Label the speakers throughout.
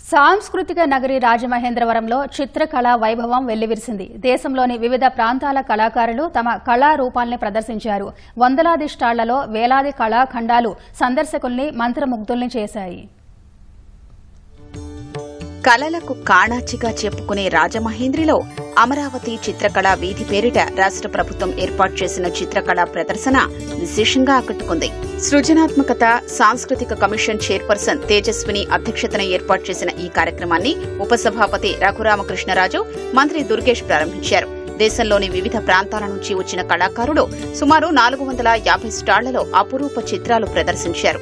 Speaker 1: సాంస్కృతిక నగరి రాజమహేంద్రవరంలో చిత్రకళా వైభవం వెల్లివిరిసింది. దేశంలోని వివిధ ప్రాంతాల కళాకారులు తమ కళారూపాల్ని ప్రదర్శించారు. వందలాది స్టాళ్లలో వేలాది కళాఖండాలు సందర్శకుల్ని మంత్రముగ్ధుల్ని చేశాయి.
Speaker 2: కళలకు కాణాచిగా చెప్పుకునే రాజమహేంద్రిలో అమరావతి చిత్రకళా వీధి పేరిట రాష్ట్ర ప్రభుత్వం ఏర్పాటు చేసిన చిత్రకళా ప్రదర్శన విశేషంగా ఆకట్టుకుంది. సృజనాత్మకత సాంస్కృతిక కమిషన్ చైర్పర్సన్ తేజస్విని అధ్యక్షతన ఏర్పాటు చేసిన ఈ కార్యక్రమాన్ని ఉపసభాపతి రఘురామకృష్ణరాజు, మంత్రి దుర్గేష్ ప్రారంభించారు. దేశంలోని వివిధ ప్రాంతాల నుంచి వచ్చిన కళాకారులు సుమారు 450 స్టాళ్లలో అపురూప చిత్రాలు ప్రదర్శించారు.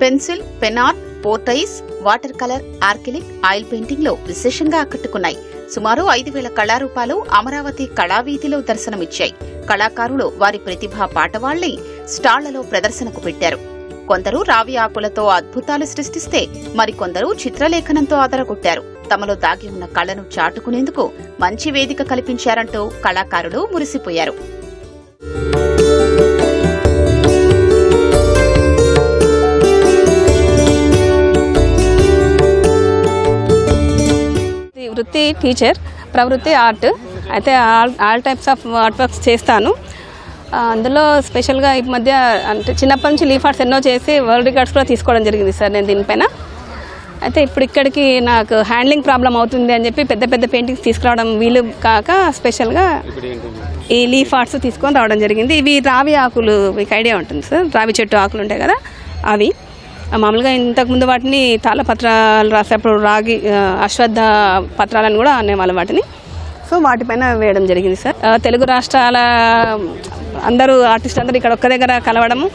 Speaker 2: Pencil, pen art, portraits, water colour, acrylic, oil painting లో విశేషంగా ఆకట్టుకున్నాయి. సుమారు 5,000 కళారూపాలు అమరావతి కళావీధిలో దర్శనమిచ్చాయి. కళాకారులు వారి ప్రతిభా పాటవాళ్లై స్టాళ్లలో ప్రదర్శనకు పెట్టారు. కొందరు రావి ఆకులతో అద్భుతాలు సృష్టిస్తే మరికొందరు చిత్రలేఖనంతో ఆదరగొట్టారు. తమలో దాగి ఉన్న కళను చాటుకునేందుకు మంచి వేదిక కల్పించారంటూ కళాకారులు మురిసిపోయారు.
Speaker 3: వృత్తి టీచర్, ప్రవృత్తి ఆర్ట్. అయితే all types of art works చేస్తాను. అందులో స్పెషల్గా ఈ మధ్య అంటే చిన్నప్పటి నుంచి లీఫ్ ఆర్ట్స్ ఎన్నో చేసి వరల్డ్ రికార్డ్స్ కూడా తీసుకోవడం జరిగింది సార్ నేను దీనిపైన. అయితే ఇప్పుడు ఇక్కడికి నాకు హ్యాండ్లింగ్ ప్రాబ్లం అవుతుంది అని చెప్పి పెద్ద పెద్ద పెయింటింగ్స్ తీసుకురావడం వీలు కాక స్పెషల్గా ఈ లీఫ్ ఆర్ట్స్ తీసుకొని రావడం జరిగింది. ఇవి రావి ఆకులు, మీకు ఐడియా ఉంటుంది సార్, రావి చెట్టు ఆకులు ఉంటాయి కదా అవి. మామూలుగా ఇంతకుముందు వాటిని తాళపత్రాలు రాసేప్పుడు రాగి అశ్వత్థ పత్రాలను కూడా అనేవాళ్ళు వాటిని. సో వాటిపైన వేయడం జరిగింది సార్. తెలుగు రాష్ట్రాల అందరూ ఆర్టిస్ట్ అందరూ ఇక్కడ ఒక్క దగ్గర కలవడము,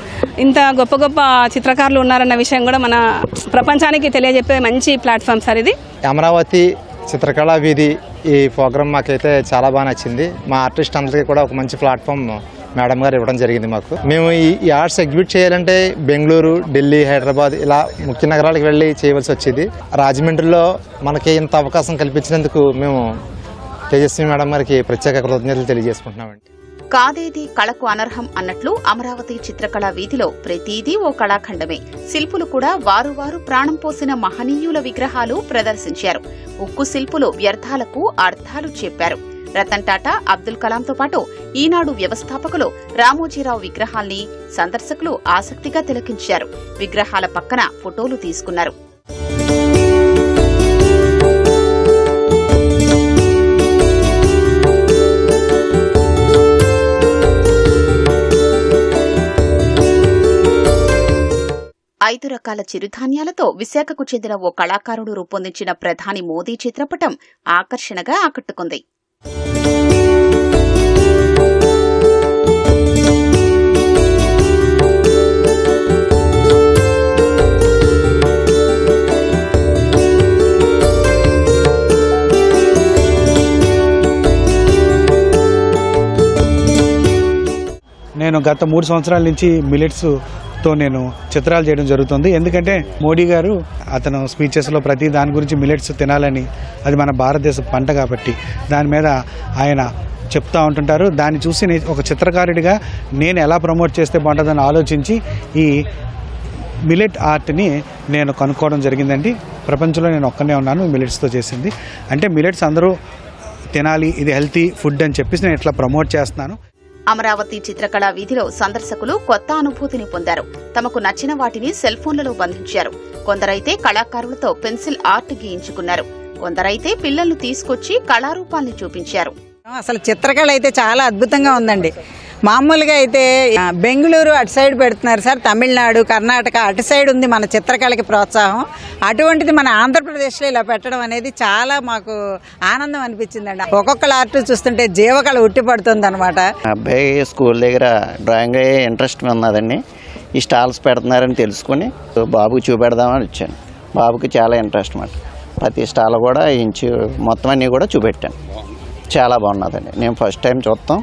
Speaker 3: ఇంత గొప్ప గొప్ప చిత్రకారులు ఉన్నారన్న విషయం కూడా మన ప్రపంచానికి తెలియజెప్పే మంచి ప్లాట్ఫామ్ సార్ ఇది.
Speaker 4: అమరావతి చిత్రకళా వీధి ఈ ప్రోగ్రామ్ మాకైతే చాలా బాగా నచ్చింది. మా ఆర్టిస్ట్ అందరికీ కూడా ఒక మంచి ప్లాట్ఫామ్ మేడం గారు ఇవ్వడం జరిగింది మాకు. మేము ఈ ఆర్ట్స్ ఎగ్జిబిట్ చేయాలంటే బెంగళూరు, ఢిల్లీ, హైదరాబాద్ ఇలా ముఖ్య నగరాలకు వెళ్ళి చేయవలసి వచ్చేది. రాజమండ్రిలో మనకి ఇంత అవకాశం కల్పించినందుకు మేము తేజస్వి మేడం గారికి ప్రత్యేక కృతజ్ఞతలు తెలియజేసుకుంటున్నామండి.
Speaker 2: కాదేది కళకు అనర్హం అన్నట్లు అమరావతి చిత్రకళా వీధిలో ప్రతిదీ ఓ కళాఖండమే. శిల్పులు కూడా వారు ప్రాణం పోసిన మహనీయుల విగ్రహాలు ప్రదర్శించారు. ఉక్కు శిల్పులు వ్యర్థాలకు అర్థాలు చెప్పారు. రతన్ టాటా, అబ్దుల్ కలాంతో పాటు ఈనాడు వ్యవస్థాపకులు రామోజీరావు విగ్రహాల్ని సందర్శకులు ఆసక్తిగా తిలకించారు. విగ్రహాల పక్కన ఫోటోలు తీసుకున్నారు. ఐదు రకాల చిరుధాన్యాలతో విశాఖకు చెందిన ఓ కళాకారుడు రూపొందించిన ప్రధాని మోదీ చిత్రపటం ఆకర్షణగా ఆకట్టుకుంది.
Speaker 5: నేను గత 3 సంవత్సరాల నుంచి మిల్లెట్స్తో నేను చిత్రాలు చేయడం జరుగుతుంది. ఎందుకంటే మోడీ గారు అతను స్పీచెస్లో ప్రతి దాని గురించి మిల్లెట్స్ తినాలని, అది మన భారతదేశ పంట కాబట్టి దాని మీద ఆయన చెప్తూ ఉంటుంటారు. దాన్ని చూసి ఒక చిత్రకారుడిగా నేను ఎలా ప్రమోట్ చేస్తే బాగుంటుందని ఆలోచించి ఈ మిల్లెట్ ఆర్ట్ని నేను కనుక్కోవడం జరిగిందండి. ప్రపంచంలో నేను ఒక్కనే ఉన్నాను మిల్లెట్స్తో చేసింది. అంటే మిల్లెట్స్ అందరూ తినాలి, ఇది హెల్తీ ఫుడ్ అని చెప్పేసి నేను ఇట్లా ప్రమోట్ చేస్తున్నాను.
Speaker 2: అమరావతి చిత్రకళా వీధిలో సందర్శకులు కొత్త అనుభూతిని పొందారు. తమకు నచ్చిన వాటిని సెల్ ఫోన్లలో బంధించారు. కొందరైతే కళాకారులతో పెన్సిల్ ఆర్ట్ గీయించుకున్నారు. కొందరైతే పిల్లలను తీసుకొచ్చి కళారూపాల్ని చూపించారు.
Speaker 6: అసలు చిత్రకళ అయితే చాలా అద్భుతంగా ఉందండి. మామూలుగా అయితే బెంగళూరు అటు సైడ్ పెడుతున్నారు సార్, తమిళనాడు, కర్ణాటక అటు సైడ్ ఉంది మన చిత్రకళకి ప్రోత్సాహం. అటువంటిది మన ఆంధ్రప్రదేశ్లో ఇలా పెట్టడం అనేది చాలా మాకు ఆనందం అనిపించిందండి. ఒక్కొక్కళ్ళ ఆర్ట్ చూస్తుంటే జీవకళ ఉట్టిపడుతుంది అనమాట.
Speaker 7: అబ్బాయి స్కూల్ దగ్గర డ్రాయింగ్ అయ్యే ఇంట్రెస్ట్ ఉన్నదండి. ఈ స్టాల్స్ పెడుతున్నారని తెలుసుకుని బాబుకి చూపెడదామని వచ్చాను. బాబుకి చాలా ఇంట్రెస్ట్ అన్నమాట. ప్రతి స్టాల్ కూడా మొత్తం అన్నీ కూడా చూపెట్టాను. చాలా బాగున్నదండి. నేను ఫస్ట్ టైం చూస్తాం,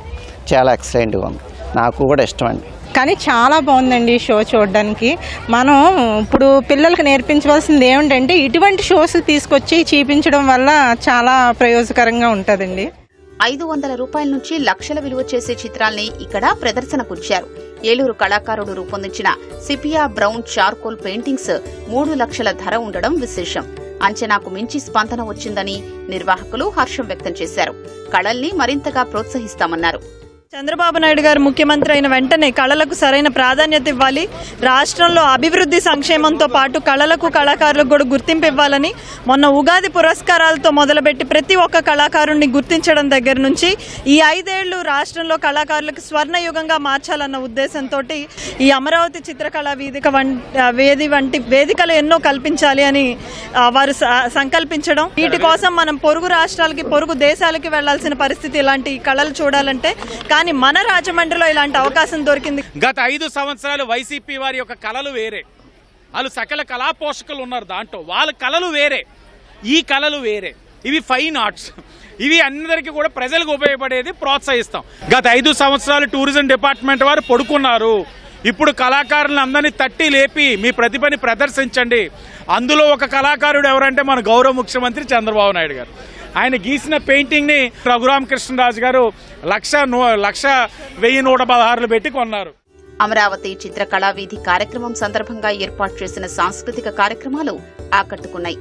Speaker 7: చాలా ఎక్సలెంట్గా ఉంది. నాకు కూడా ఇష్టం అండి.
Speaker 8: కానీ చాలా బాగుందండి ఈ షో చూడడానికి. మనం ఇప్పుడు పిల్లలకు నేర్పించవలసింది ఏమిటంటే ఇటువంటి షోస్ తీసుకొచ్చి చూపించడం వల్ల చాలా ప్రయోజనకరంగా ఉంటుందండి.
Speaker 2: 500 రూపాయల నుంచి లక్షల విలువ చేసే చిత్రాల్ని ఇక్కడ ప్రదర్శనకుంచారు. ఏలూరు కళాకారుడు రూపొందించిన సిపియా బ్రౌన్ చార్కోల్ పెయింటింగ్స్ 3 లక్షల ధర ఉండడం విశేషం. అంచనాకు మించి స్పందన వచ్చిందని నిర్వాహకులు హర్షం వ్యక్తం చేశారు. కళల్ని మరింతగా ప్రోత్సహిస్తామన్నారు.
Speaker 9: చంద్రబాబు నాయుడు గారు ముఖ్యమంత్రి అయిన వెంటనే కళలకు సరైన ప్రాధాన్యత ఇవ్వాలి, రాష్ట్రంలో అభివృద్ధి సంక్షేమంతో పాటు కళలకు కళాకారులకు కూడా గుర్తింపు ఇవ్వాలని మొన్న ఉగాది పురస్కారాలతో మొదలుపెట్టి ప్రతి ఒక్క కళాకారుడిని గుర్తించడం దగ్గర నుంచి ఈ 5 ఏళ్లు రాష్ట్రంలో కళాకారులకు స్వర్ణయుగంగా మార్చాలన్న ఉద్దేశంతో ఈ అమరావతి చిత్రకళా వేది వంటి వేదికలు ఎన్నో కల్పించాలి అని వారు సంకల్పించడం. వీటి కోసం మనం పొరుగు రాష్ట్రాలకి పొరుగు దేశాలకి వెళ్లాల్సిన పరిస్థితి ఇలాంటి కళలు చూడాలంటే. కానీ మన రాజమండ్రిలో ఇలాంటి అవకాశం దొరికింది.
Speaker 10: గత 5 సంవత్సరాలు వైసీపీ వారి యొక్క కళలు వేరే, వాళ్ళు సకల కళా పోషకులు ఉన్నారు, దాంట్లో వాళ్ళ కళలు వేరే, ఈ కళలు వేరే. ఇవి ఫైన్ ఆర్ట్స్, ఇవి అందరికీ కూడా ప్రజలకు ఉపయోగపడేది, ప్రోత్సహిస్తాం. గత 5 సంవత్సరాలు టూరిజం డిపార్ట్మెంట్ వారు పడుకున్నారు. ఇప్పుడు కళాకారులను అందరినీ తట్టి లేపి మీ ప్రతిభని ప్రదర్శించండి. అందులో ఒక కళాకారుడు ఎవరంటే మన గౌరవ ముఖ్యమంత్రి చంద్రబాబు నాయుడు గారు. ఆయన గీసిన పెయింటింగ్ని రఘురామకృష్ణరాజు గారు 1,116 పెట్టి కొన్నారు.
Speaker 2: అమరావతి చిత్రకళా వీధి కార్యక్రమం సందర్భంగా ఏర్పాటు చేసిన సాంస్కృతిక కార్యక్రమాలు ఆకట్టుకున్నాయి.